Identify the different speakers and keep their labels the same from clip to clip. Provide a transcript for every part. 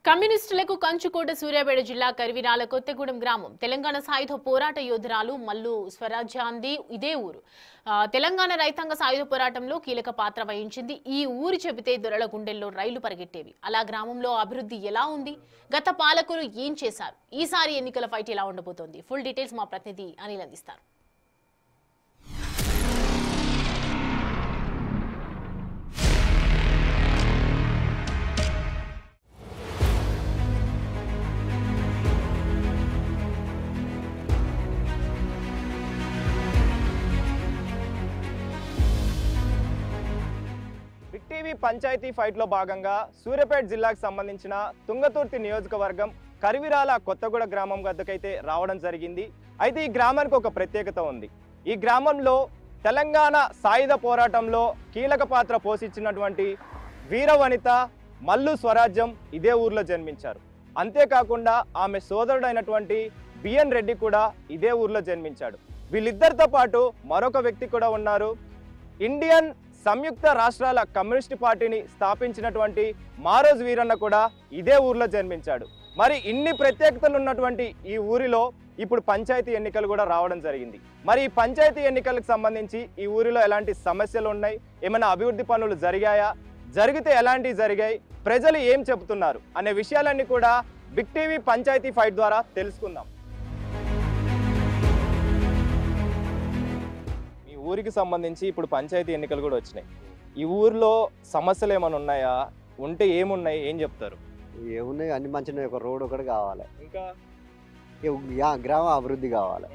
Speaker 1: కమ్యూనిస్టులకు కంచుకోట సూర్యాపేట జిల్లా కరివిరాల కొత్తగూడెం గ్రామం తెలంగాణ సాయుధ పోరాట యోధురాలు మల్లు స్వరాజ్యాంది ఇదే ఊరు. తెలంగాణ రైతాంగ సాయుధ పోరాటంలో కీలక పాత్ర వహించింది. ఈ ఊరు చెబితే దొరల గుండెల్లో రైలు పరిగెట్టేవి. అలా గ్రామంలో అభివృద్ధి ఎలా ఉంది, గత పాలకులు ఏం చేశారు, ఈసారి ఎన్నికల ఫైట్ ఎలా ఉండబోతోంది, ఫుల్ డీటెయిల్స్ మా ప్రతినిధి అనిల్ అందిస్తారు.
Speaker 2: టీవీ పంచాయతీ ఫైట్ లో భాగంగా సూర్యాపేట జిల్లాకు సంబంధించిన తుంగతుర్తి నియోజకవర్గం కరివిరాల కొత్తగూడ గ్రామం వద్దకైతే రావడం జరిగింది. అయితే ఈ గ్రామానికి ఒక ప్రత్యేకత ఉంది. ఈ గ్రామంలో తెలంగాణ సాయుధ పోరాటంలో కీలక పాత్ర పోషించినటువంటి వీరవనిత మల్లు స్వరాజ్యం ఇదే ఊర్లో జన్మించారు. అంతేకాకుండా ఆమె సోదరుడైనటువంటి బిఎన్ రెడ్డి కూడా ఇదే ఊర్లో జన్మించాడు. వీళ్ళిద్దరితో పాటు మరొక వ్యక్తి కూడా ఉన్నారు. ఇండియన్ సంయుక్త రాష్ట్రాల కమ్యూనిస్ట్ పార్టీని స్థాపించినటువంటి మారోజ్ వీరన్న కూడా ఇదే ఊర్లో జన్మించాడు. మరి ఇన్ని ప్రత్యేకతలు ఉన్నటువంటి ఈ ఊరిలో ఇప్పుడు పంచాయతీ ఎన్నికలు కూడా రావడం జరిగింది. మరి ఈ పంచాయతీ ఎన్నికలకు సంబంధించి ఈ ఊరిలో ఎలాంటి సమస్యలు ఉన్నాయి, ఏమైనా అభివృద్ధి పనులు జరిగాయా, జరిగితే ఎలాంటివి జరిగాయి, ప్రజలు ఏం చెబుతున్నారు అనే విషయాలన్నీ కూడా బిగ్ టీవీ పంచాయతీ ఫైట్ ద్వారా తెలుసుకుందాం. ఊరికి సంబంధించి ఇప్పుడు పంచాయతీ ఎన్నికలు కూడా వచ్చినాయి. ఈ ఊర్లో సమస్యలు ఏమైనా ఉన్నాయా, ఉంటే ఏమున్నాయి, ఏం చెప్తారు?
Speaker 3: ఏమున్నాయి, అన్ని మంచిగా ఒక రోడ్ ఒకటి కావాలి,
Speaker 2: ఇంకా
Speaker 3: గ్రామ అభివృద్ధి కావాలి.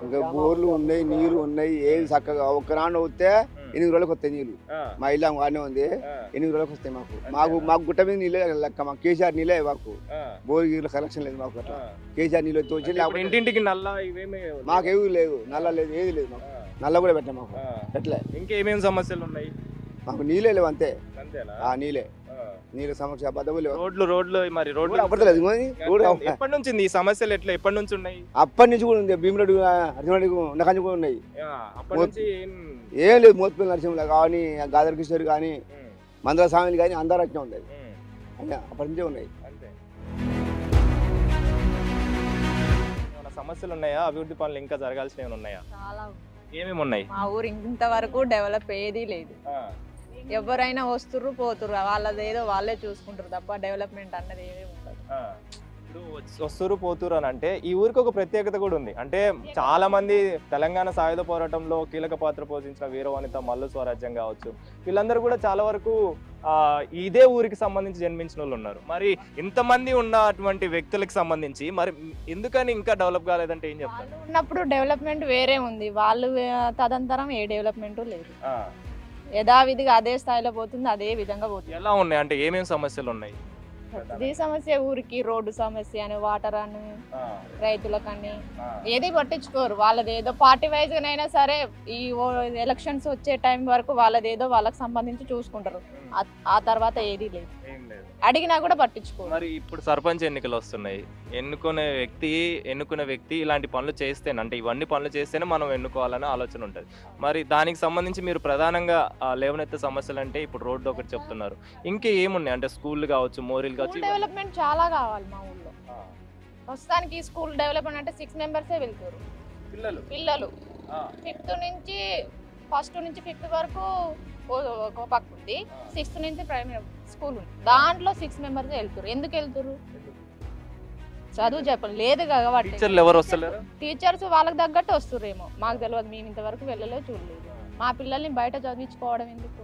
Speaker 4: ఇంకా బోర్లు ఉన్నాయి, నీళ్లు ఉన్నాయి, ఏది చక్కగా ఒక్క నాన్న వస్తే 8 రోజులకు వస్తాయి నీళ్లు. మా ఇల్లు వాడినే ఉంది, 8 రోజులకు వస్తాయి. మాకు గుట్ట మీద నీళ్ళే లెక్క, మాకు కేసీఆర్ నీళ్ళే, మాకు బోర్ గీళ్ళ కలెక్షన్ లేదు. మాకు అట్లా కేసీఆర్ నీళ్ళు తోచి
Speaker 2: ఇంటింటికి నల్ల
Speaker 4: మాకేవి లేవు, నల్ల లేదు, ఏది లేదు. మాకు నల్ల కూడా పెట్టాం. మాకు ఎట్లా
Speaker 2: ఇంకేమేమి సమస్యలు ఉన్నాయి?
Speaker 4: మాకు నీళ్ళే లేవు, అంతే. నీళ్ళే, నీళ్ళ సమస్య
Speaker 2: రోడ్లు మరి రోడ్లు
Speaker 4: అప్పట్లేదు.
Speaker 2: ఎప్పటి నుంచి ఈ సమస్యలు ఎట్లా ఎప్పటి నుంచి ఉన్నాయి?
Speaker 4: అప్పటి నుంచి కూడా ఉంది. భీమరెడ్డి అర్జునుడికి ఉన్నకాంచి కూడా ఉన్నాయి.
Speaker 2: అప్పటి నుంచి
Speaker 4: ఏం లేదు. మోత్పల్లి నరసింహ కానీ, గాదర్ కిషోర్ కానీ, మందల స్వామిలు కానీ అందరూ అట్లా ఉంది. అప్పటి నుంచే ఉన్నాయి.
Speaker 2: సమస్యలు ఉన్నాయా, అభివృద్ధి పనులు ఇంకా జరగాల్సినవి ఉన్నాయా? ఏమేమి ఉన్నాయి?
Speaker 5: మా ఊరు ఇంతవరకు డెవలప్ ఏదీ లేదు. ఎవరైనా వస్తుర్రు పోతుర్రు, వాళ్ళది ఏదో వాళ్ళే చూసుకుంటారు తప్ప డెవలప్మెంట్ అన్నది ఏమీ ఉండదు.
Speaker 2: ఇప్పుడు వస్తురు పోతురు అని అంటే ఈ ఊరికి ఒక ప్రత్యేకత కూడా ఉంది. అంటే చాలా మంది తెలంగాణ సాయుధ పోరాటంలో కీలక పాత్ర పోషించిన వీరవనిత మల్లు స్వరాజ్యం కావచ్చు, వీళ్ళందరూ కూడా చాలా వరకు ఇదే ఊరికి సంబంధించి జన్మించిన వాళ్ళు ఉన్నారు. మరి ఇంతమంది ఉన్నటువంటి వ్యక్తులకు సంబంధించి మరి ఎందుకని ఇంకా డెవలప్ కాలేదంటే ఏం చెప్తారు?
Speaker 5: ఉన్నప్పుడు డెవలప్మెంట్ వేరే ఉంది, వాళ్ళు తదంతరం ఏ డెవలప్మెంట్ లేదు. యథావిధిగా అదే స్థాయిలో పోతుంది, అదే విధంగా పోతుంది.
Speaker 2: ఎలా ఉన్నాయి అంటే ఏమేమి సమస్యలు ఉన్నాయి?
Speaker 5: ప్రతి సమస్య, ఊరికి రోడ్డు సమస్య అని, వాటర్ అని, రైతులకని ఏది పట్టించుకోరు. వాళ్ళది ఏదో పార్టీ వైజ్ గానైనా సరే ఈ ఎలక్షన్స్ వచ్చే టైం వరకు వాళ్ళది ఏదో వాళ్ళకి సంబంధించి చూసుకుంటారు. ఆ తర్వాత ఏది లేదు, అడిగినా కూడా పట్టించుకోరు.
Speaker 2: మరి ఇప్పుడు సర్పంచ్ ఎన్నికలు వస్తున్నాయి. ఎన్నుకునే వ్యక్తి ఇలాంటి పనులు చేస్తేనే, అంటే ఇవన్నీ పనులు చేస్తేనే మనం ఎన్నుకోవాలనే ఆలోచన ఉంటుంది. మరి దానికి సంబంధించి మీరు ప్రధానంగా లేవనెత్తే సమస్యలు అంటే ఇప్పుడు రోడ్డు ఒకటి చెప్తున్నారు, ఇంకా ఏమున్నాయి అంటే స్కూల్ కావచ్చు, మోరీలు కావచ్చు,
Speaker 5: డెవలప్మెంట్ చాలా కావాలి మా ఊళ్ళో. ప్రస్తుతానికి స్కూల్ డెవలప్మెంట్ అంటే 6 మెంబర్సే వెళ్తారు పిల్లలు. 5th నుంచి 1st నుంచి 5th వరకు ఒక పక్క ఉంది, 6th నుంచి ప్రైమరీ స్కూల్ ఉంది. దాంట్లో 6 మెంబర్స్ వెళ్తారు. ఎందుకు వెళ్తారు? చదువు చెప్పండి లేదు కాబట్టి. టీచర్స్ వాళ్ళకి తగ్గట్టు వస్తుర్రేమో, మాకు తెలియదు. మేము ఇంతవరకు వెళ్ళలేదు, చూడలేదు. మా పిల్లల్ని బయట చదివించుకోవడం ఎందుకు?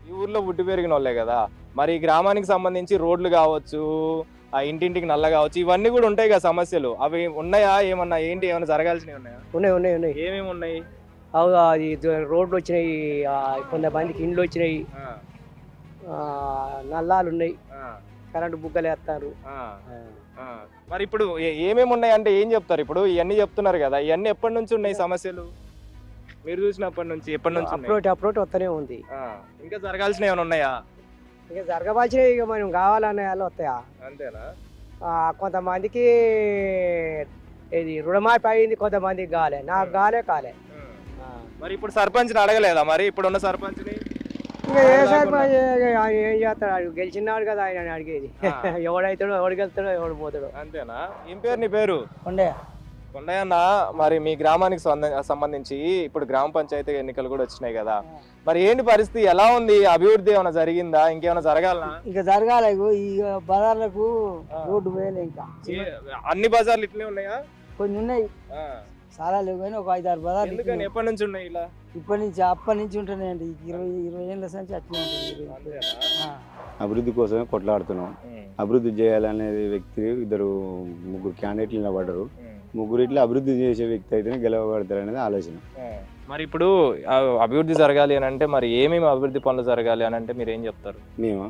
Speaker 2: ఈ ఊర్లో పుట్టి పెరిగిన వాళ్ళే కదా, మరి ఈ గ్రామానికి సంబంధించి రోడ్లు కావచ్చు, ఆ ఇంటింటికి నల్ల కావచ్చు, ఇవన్నీ కూడా ఉంటాయి కదా సమస్యలు. అవి ఉన్నాయా? ఏమన్నా ఏంటి, ఏమైనా జరగాల్సినవి ఉన్నాయా?
Speaker 3: ఉన్నాయి.
Speaker 2: ఏమేమి ఉన్నాయి?
Speaker 3: రోడ్లు వచ్చినాయి, కొంతమందికి ఇండ్లు వచ్చినాయి, నల్లాలు ఉన్నాయి, కరెంటు బుగ్గలు వేస్తారు.
Speaker 2: మరి ఇప్పుడు ఏమేమి ఉన్నాయి అంటే ఏం చెప్తారు? ఇప్పుడు ఇవన్నీ చెప్తున్నారు కదా, ఇవన్నీ ఎప్పటి నుంచి ఉన్నాయి సమస్యలు? మీరు చూసినప్పటి నుంచి ఎప్పటి నుంచి?
Speaker 3: అప్రోట్ వస్తూనే ఉంది.
Speaker 2: ఇంకా జరగాల్సినవి ఏమైనా ఉన్నాయా?
Speaker 3: ఇక జరగవలసినవి ఇక మనం కావాలనే వాళ్ళు వస్తాయా?
Speaker 2: అంతేనా?
Speaker 3: కొంతమందికి ఇది రుణమాఫీ అయింది, కొంతమందికి కాలే. నాకు కాలే.
Speaker 2: మరి ఇప్పుడు సర్పంచ్ని అడగలేదా? మరి ఇప్పుడున్న సర్పంచ్ని
Speaker 3: ఇంకా ఏ సర్పంచ్ ఆయన ఏం చేస్తాడు, ఆయన గెలిచినాడు కదా ఆయన అడిగేది. ఎవడైతాడో ఎవడు గెలుతాడో ఎవడు పోతాడో.
Speaker 2: అంతేనా? ఏం పేరు నీ పేరు?
Speaker 3: ఉండే
Speaker 2: కొండయ్యన్న, మరి మీ గ్రామానికి సంబంధించి ఇప్పుడు గ్రామ పంచాయతీ ఎన్నికలు కూడా వచ్చినాయి కదా, మరి ఏంటి పరిస్థితి, ఎలా ఉంది? అభివృద్ధి ఏమైనా జరిగిందా? ఇంకేమైనా జరగాలనా?
Speaker 3: ఇంకా జరగాలి. ఇక బజార్లకు రోడ్డు పోయలే, ఇంకా
Speaker 2: అన్ని బజార్లు ఇట్లనే ఉన్నాయా?
Speaker 3: కొన్ని ఉన్నాయి, చాలా లేవు కానీ ఒక 5-6 బజార్లు.
Speaker 2: ఎందుకని ఎప్పటి నుంచి ఉన్నాయి ఇలా?
Speaker 3: ఇప్పటి నుంచి అప్పటి నుంచి ఉంటున్నాయండి. 20 ఏళ్ళ నుంచి అట్లే ఉంటుంది.
Speaker 6: అభివృద్ధి కోసమే కొట్లాడుతున్నాం. అభివృద్ధి చేయాలనేది వ్యక్తి ముగ్గురు క్యాండిడేట్లు నిలబడ్డారు. ముగ్గురిట్లో అభివృద్ధి చేసే వ్యక్తి అయితేనే గెలవబడతారు అనేది ఆలోచన.
Speaker 2: మరి ఇప్పుడు అభివృద్ధి జరగాలి అని అంటే మరి ఏమేమి అభివృద్ధి పనులు జరగాలి అని అంటే మీరు ఏం చెప్తారు?
Speaker 6: మేము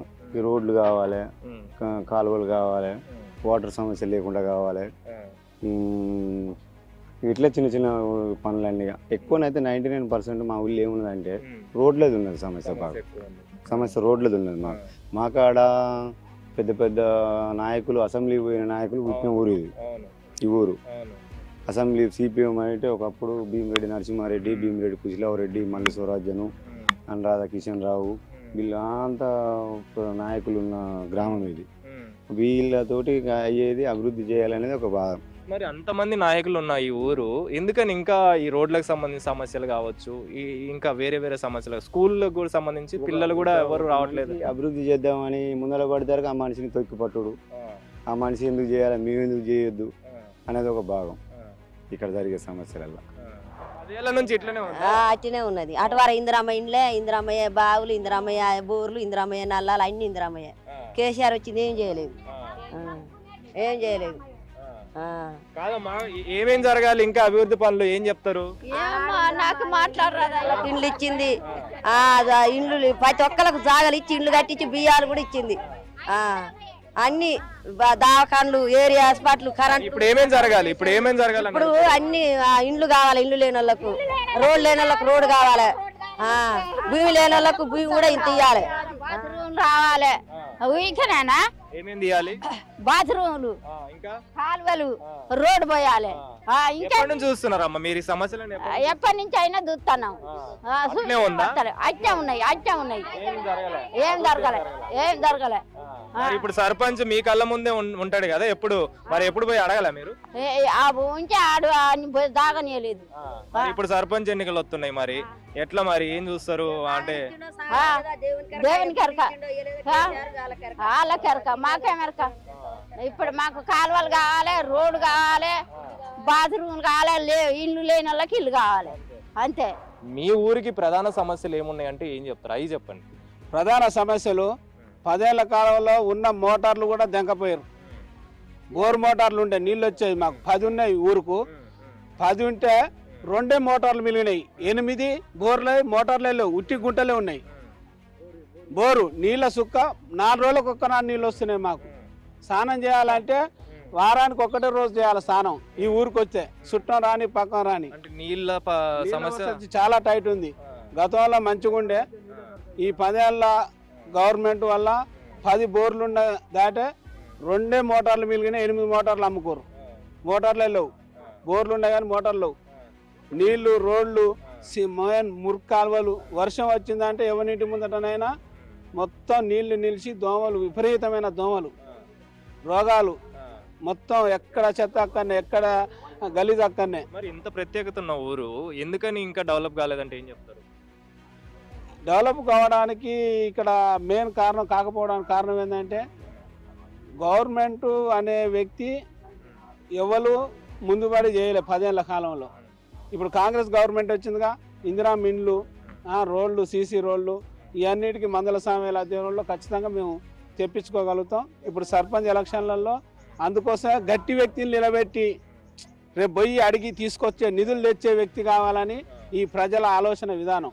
Speaker 6: రోడ్లు కావాలి, కాలువలు కావాలి, వాటర్ సమస్య లేకుండా కావాలి. ఇట్లా చిన్న చిన్న పనులన్నీ ఎక్కువనైతే 99% మా ఊళ్ళో ఏమున్నదంటే రోడ్లేదు ఉన్నది సమస్య. బాగా సమస్య రోడ్లేదు ఉన్నది. మాకాడ పెద్ద పెద్ద నాయకులు, అసెంబ్లీ పోయిన నాయకులు పుట్టిన ఊరు ఇది. ఈ ఊరు అసెంబ్లీ సిపిఎం అంటే ఒకప్పుడు భీమిరెడ్డి నరసింహారెడ్డి, భీమిరెడ్డి కుశిలావరెడ్డి, మల్లి స్వరాజ్యను, అనురాధ కిషన్ రావు, వీళ్ళంతా నాయకులు ఉన్న గ్రామం ఇది. వీళ్ళతోటి అయ్యేది అభివృద్ధి చేయాలనేది ఒక బాధ.
Speaker 2: మరి అంతమంది నాయకులు ఉన్న ఈ ఊరు ఎందుకని ఇంకా ఈ రోడ్లకు సంబంధించిన సమస్యలు కావచ్చు, ఇంకా వేరే వేరే సమస్యలు, స్కూళ్ళకు కూడా సంబంధించి పిల్లలు కూడా ఎవరు రావట్లేదు?
Speaker 6: అభివృద్ధి చేద్దామని ముందర పడతారు, ఆ మనిషిని తొక్కి పట్టుడు, ఆ మనిషి ఎందుకు చేయాలి, మేము ఎందుకు చేయొద్దు అనేది ఒక భాగం ఇక్కడ జరిగే సమస్యలలో.
Speaker 7: అట్లనే ఉన్నది. అటువార ఇందిరామయ్య ఇండ్లే, ఇందిరామయ్య బావులు, ఇందిరామయ్య బోర్లు, ఇందిరామయ్య నల్లాలు అన్ని ఇందిరామయ్య. కేసీఆర్ వచ్చింది ఏం చేయలేదు, ఏం చేయలేదు.
Speaker 2: కాదమ్మా, ఏమేం జరగాలి ఇంకా అభివృద్ధి పనులు ఏం చెప్తారు?
Speaker 7: నాకు మాట్లాడరాదా? ఇండ్లు ఇచ్చింది, ఇండ్లు ప్రతి ఒక్కరికి జాగాలు ఇచ్చి ఇండ్లు కట్టించి బియ్యాలు కూడా ఇచ్చింది. అన్ని దవాఖాన్లు, ఏరియా హాస్పిటల్, కరెంట్.
Speaker 2: ఇప్పుడు ఏమేం జరగాలి? ఇప్పుడు ఏమేం జరగాలి?
Speaker 7: ఇప్పుడు అన్ని ఇండ్లు కావాలి, ఇండ్లు లేని వాళ్ళకు రోడ్డు లేని వాళ్ళకు రోడ్డు కావాలి, భూమి లేని వాళ్ళకు భూమి కూడా ఇంత ఇవ్వాలి, రావాలి. ఊరికేనా
Speaker 2: ఏమేం తీయాలి?
Speaker 7: బాత్రూములు, కాలువలు, రోడ్డు పోయాలి.
Speaker 2: చూస్తున్నారమ్మా మీరు ఈ సమస్యలను?
Speaker 7: ఎప్పటి నుంచి అయినా చూస్తున్నాం. అట్టే ఉన్నాయి, అట్టే ఉన్నాయి. ఏం జరగలే, ఏం జరగలే.
Speaker 2: ఇప్పుడు సర్పంచ్ మీ కళ్ళ ముందే ఉంటాడు కదా, ఎప్పుడు మరి ఎప్పుడు పోయి అడగల మీరు?
Speaker 7: ఉంటే ఆడు దాగనీయలేదు.
Speaker 2: ఇప్పుడు సర్పంచ్ ఎన్నికలు వస్తున్నాయి, మరి ఎట్లా, మరి ఏం చూస్తారు అంటే?
Speaker 7: దేవునికి ఎరక, వాళ్ళకి ఎరక, మాకేం ఎరక. ఇప్పుడు మాకు కాలువలు కావాలి, రోడ్డు కావాలి, బాత్రూమ్లు కావాలి, ఇల్లు లేని వాళ్ళకి ఇల్లు కావాలి, అంతే.
Speaker 2: మీ ఊరికి ప్రధాన సమస్యలు ఏమున్నాయి అంటే ఏం చెప్తారు? అవి చెప్పండి.
Speaker 8: ప్రధాన సమస్యలు 10 ఏళ్ల కాలంలో ఉన్న మోటార్లు కూడా దెంకపోయారు. బోర్ మోటార్లు ఉంటే నీళ్ళు వచ్చాయి. మాకు 10 ఉన్నాయి ఊరుకు. 10 ఉంటే 2 మోటార్లు మిలిగినాయి. 8 బోర్లు మోటార్లు లేవు, ఉట్టి గుంటలే ఉన్నాయి. బోరు నీళ్ళ సుక్క 4 రోజులకు ఒక్క నీళ్ళు వస్తున్నాయి. మాకు స్నానం చేయాలంటే వారానికి 1 రోజు చేయాలి స్నానం. ఈ ఊరికి వచ్చే చుట్టం రాని పక్కన రాని
Speaker 2: నీళ్ళ సమస్య
Speaker 8: చాలా టైట్ ఉంది. గతంలో మంచిగా ఉండే, ఈ 10 ఏళ్ళ గవర్నమెంట్ వల్ల 10 బోర్లు ఉండే దాటే 2 మోటార్లు మిలిగినాయి. 8 మోటార్లు అమ్ముకోరు. మోటార్లే లేవు, బోర్లు ఉన్నాయి కానీ మోటార్లు లేవు. నీళ్లు, రోడ్లు, మురికి కాలువలు. వర్షం వచ్చిందంటే ఎవరింటి ముందటనైనా మొత్తం నీళ్లు నిలిచి దోమలు, విపరీతమైన దోమలు, రోగాలు. మొత్తం ఎక్కడ చెత్త అక్కడనే, ఎక్కడ గలీజ్ అక్కడనే.
Speaker 2: మరి ఇంత ప్రత్యేకత ఉన్న ఊరు ఎందుకని ఇంకా డెవలప్ కాలేదంటే ఏం చెప్తారు?
Speaker 8: డెవలప్ కావడానికి ఇక్కడ మెయిన్ కారణం కాకపోవడానికి కారణం ఏంటంటే గవర్నమెంట్ అనే వ్యక్తి ఎవరు ముందుబడి చేయలే 10 ఏళ్ల కాలంలో. ఇప్పుడు కాంగ్రెస్ గవర్నమెంట్ వచ్చిందిగా, ఇందిరా ఇండ్లు, రోడ్లు, సీసీ రోడ్లు, ఇవన్నిటికీ మందల సామ్యాల ఆధ్వర్యంలో ఖచ్చితంగా మేము తెప్పించుకోగలుగుతాం. ఇప్పుడు సర్పంచ్ ఎలక్షన్లలో అందుకోసమే గట్టి వ్యక్తిని నిలబెట్టి రేపు పోయి అడిగి తీసుకొచ్చే నిధులు తెచ్చే వ్యక్తి కావాలని ఈ ప్రజల ఆలోచన విధానం.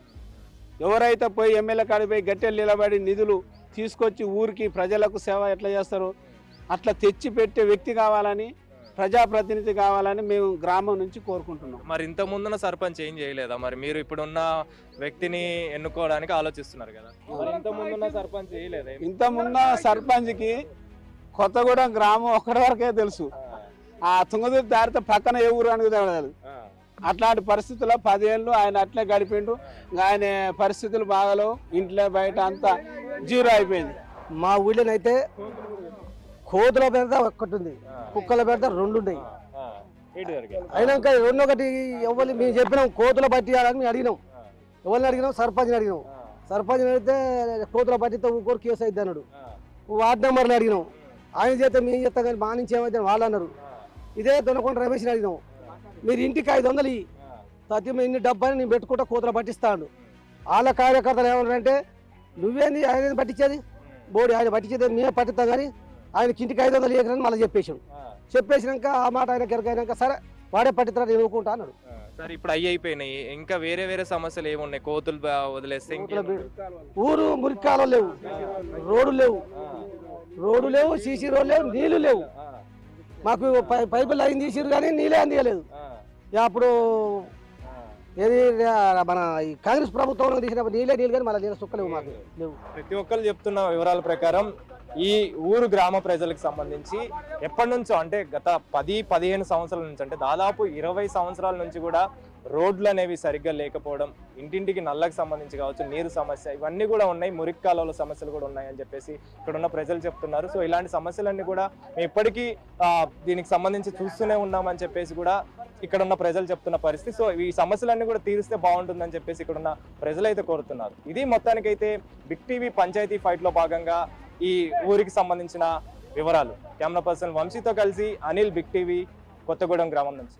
Speaker 8: ఎవరైతే పోయి ఎమ్మెల్యే కాడికి పోయి గట్టెలు నిలబడి నిధులు తీసుకొచ్చి ఊరికి ప్రజలకు సేవ ఎట్లా చేస్తారో అట్లా తెచ్చి పెట్టే వ్యక్తి కావాలని, ప్రజాప్రతినిధి కావాలని మేము గ్రామం నుంచి కోరుకుంటున్నాం.
Speaker 2: మరి ఇంత ముందున్న సర్పంచ్ ఏం చేయలేదా? మరి మీరు ఇప్పుడున్న వ్యక్తిని ఎన్నుకోవడానికి ఆలోచిస్తున్నారు కదా, మరి ఇంత ముందున్న సర్పంచ్ చేయలేదా?
Speaker 8: ఇంత ముందు సర్పంచ్కి కొత్తగూడెం గ్రామం ఒక్కడి వరకే తెలుసు. ఆ తుంగతుర్తి దారితో పక్కన ఏ ఊరు అనేది తెలియదు. అట్లాంటి పరిస్థితుల్లో 10 ఏళ్ళు ఆయన అట్లే గడిపిండు. ఆయన పరిస్థితులు బాగాలో ఇంట్లో బయట అంతా జీరో అయిపోయింది.
Speaker 9: మా ఊళ్ళోనైతే కోతుల పెడత ఒక్కటి ఉంది, కుక్కల పెడత 2 ఉన్నాయి. అయినాక రెండొకటి ఎవరు మేము చెప్పినాం కోతుల పట్టియాలని మేము అడిగినాం. ఎవరిని అడిగినాం? సర్పంచ్ని అడిగినాం. సర్పంచ్ అడిగితే కోతుల పట్టితో ఊకోరు కేసు అయితే అన్నాడు. వార్డు నెంబర్ని అడిగినాం. ఆయన చేస్తే మేము చెప్తాం కానీ మా నుంచి ఏమైతే వాళ్ళు అన్నారు. ఇదే దొనకొండ రమేష్ని అడిగినాం. మీరు ఇంటికి 500 ప్రతి ఇన్ని డబ్బాని నేను పెట్టుకుంటా కోతులు పట్టిస్తాను. వాళ్ళ కార్యకర్తలు ఏమన్నారంటే నువ్వేంది ఆయన పట్టించేది బోడి ఆయన పట్టించేది మేమే పట్టిస్తాం కానీ ఆయనకి ఇంటికి 500 ఇవ్వకరని మళ్ళీ చెప్పేసాం. చెప్పేసినాక ఆ మాట ఆయన కెరకైనాక సరే వాడే పట్టిస్తాడు నేను ఊరుకుంటా అన్నాడు.
Speaker 2: సార్ ఇప్పుడు అయిపోయినాయి, ఇంకా వేరే వేరే సమస్యలు ఏమున్నాయి? కోతులు వదిలేస్తే
Speaker 9: ఊరు మురికాలు లేవు, రోడ్డు లేవు, సీసీ రోడ్లు లేవు, నీళ్లు లేవు. మాకు పైపులు అయింది తీసిరు కానీ నీళ్ళే అందియలేదు. అప్పుడు ఏది మన ఈ కాంగ్రెస్ ప్రభుత్వంలో తీసినప్పుడు నీళ్ళు కానీ మళ్ళీ నీళ్ళ సుక్కలేవు మాకు లేవు.
Speaker 2: ప్రతి ఒక్కరు చెప్తున్న వివరాల ప్రకారం ఈ ఊరు గ్రామ ప్రజలకు సంబంధించి ఎప్పటి నుంచో అంటే గత 10-15 సంవత్సరాల నుంచి అంటే దాదాపు 20 సంవత్సరాల నుంచి కూడా రోడ్లు అనేవి సరిగ్గా లేకపోవడం, ఇంటింటికి నల్లకు సంబంధించి కావచ్చు, నీరు సమస్య ఇవన్నీ కూడా ఉన్నాయి, మురికి కాలువల సమస్యలు కూడా ఉన్నాయి అని చెప్పేసి ఇక్కడ ఉన్న ప్రజలు చెప్తున్నారు. సో ఇలాంటి సమస్యలన్నీ కూడా మేము ఇప్పటికీ దీనికి సంబంధించి చూస్తూనే ఉన్నామని చెప్పేసి కూడా ఇక్కడ ఉన్న ప్రజలు చెప్తున్న పరిస్థితి. సో ఈ సమస్యలన్నీ కూడా తీరిస్తే బాగుంటుందని చెప్పేసి ఇక్కడ ఉన్న ప్రజలు అయితే కోరుతున్నారు. ఇది మొత్తానికైతే బిగ్ టీవీ పంచాయతీ ఫైట్ లో భాగంగా ఈ ఊరికి సంబంధించిన వివరాలు. కెమెరా పర్సన్ వంశీతో కలిసి అనిల్, బిగ్ టీవీ, కొత్తగూడెం గ్రామం నుంచి.